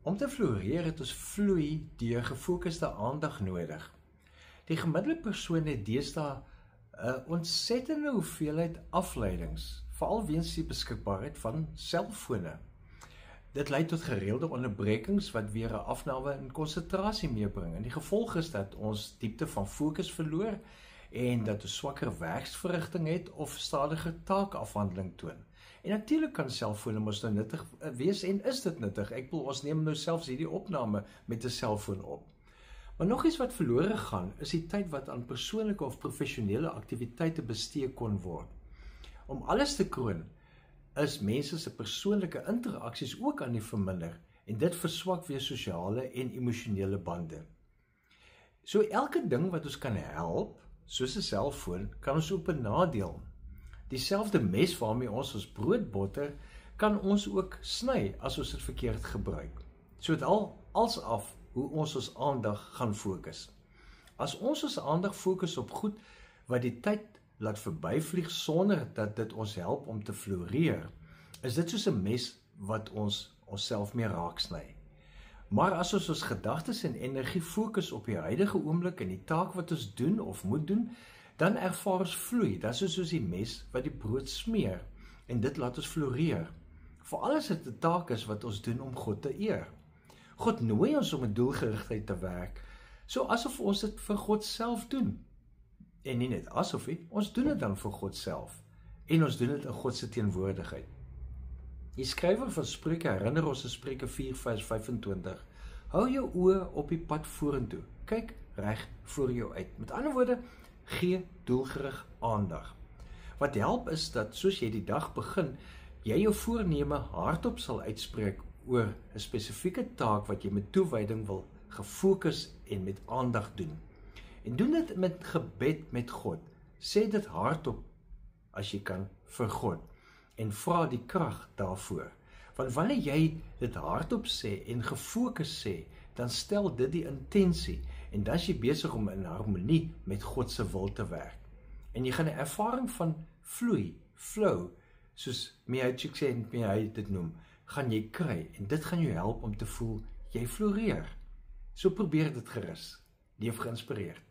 Om te floreer het ons vloei deur gefokuste aandag nodig. Die gemiddelde persoon het deesdae 'n ontsettende hoeveelheid afleidings, veral weens die beskikbaarheid van selfone. Dit lei tot gereelde onderbrekings wat weer 'n afname in konsentrasie meebring. En die gevolg is dat ons diepte van fokus verloor en dat ons swakker werksverrigting het of stadiger taakafhandeling toon. En natuurlik kan selfone mos nou nuttig wees en is dit nuttig. Ek bedoel, ons neem nou selfs hierdie opname met 'n selfoon op. Maar nog iets wat verlore gaan, is die tyd wat aan persoonlike of professionele aktiwiteite bestee kon word. Om alles te kroon, is mense se persoonlike interaksies ook aan die verminder en dit verswak weer sosiale en emosionele bande. So elke ding wat ons kan help, soos 'n selfoon, kan ons ook benadeel. Dieselfde mes waarmee ons brood botter, kan ons ook sny as ons dit verkeerd gebruik. So dit als af hoe ons aandag gaan fokus. As ons aandag fokus op goed wat die tyd laat verbyvlieg sonder dat dit ons help om te floreer, is dit soos 'n mes wat onsself mee raak sny. Maar as ons gedagtes en energie fokus op die huidige oomblik en die taak wat ons doen of moet doen, dan ervaar ons vloei. Dit is soos die mes wat die brood smeer en dit laat ons floreer. Veral as dit 'n taak is wat ons doen om God te eer. God nooi ons om 'n doelgerigtheid te werk, so asof ons dit vir God self doen. En nie net asof nie, ons doen dit dan vir God self. En ons doen dit in God se teenwoordigheid. Die skrywer van Spreuke herinner ons in Spreuke 4:25. Hou jou oë op die pad vorentoe. Kyk reg voor jou uit. Met ander woorde, gee doelgerig aandag. Wat help is dat soos jy die dag begin, jy jou voorneme hardop sal uitspreek oor 'n spesifieke taak wat jy met toewyding wil gefokus en met aandag doen. En doen dit met gebed met God. Sê dit hardop as jy kan vir God en vra die krag daarvoor. Want wanneer jy dit hardop sê en gefokus sê, dan stel dit die intensie en dan is jy besig om in harmonie met God se wil te werk. En jy gaan 'n ervaring van vloei, flow, soos Mihaly Csikszentmihalyi dit noem, gaan jy kry en dit gaan jou help om te voel jy floreer. So probeer dit gerus. Leef geïnspireerd.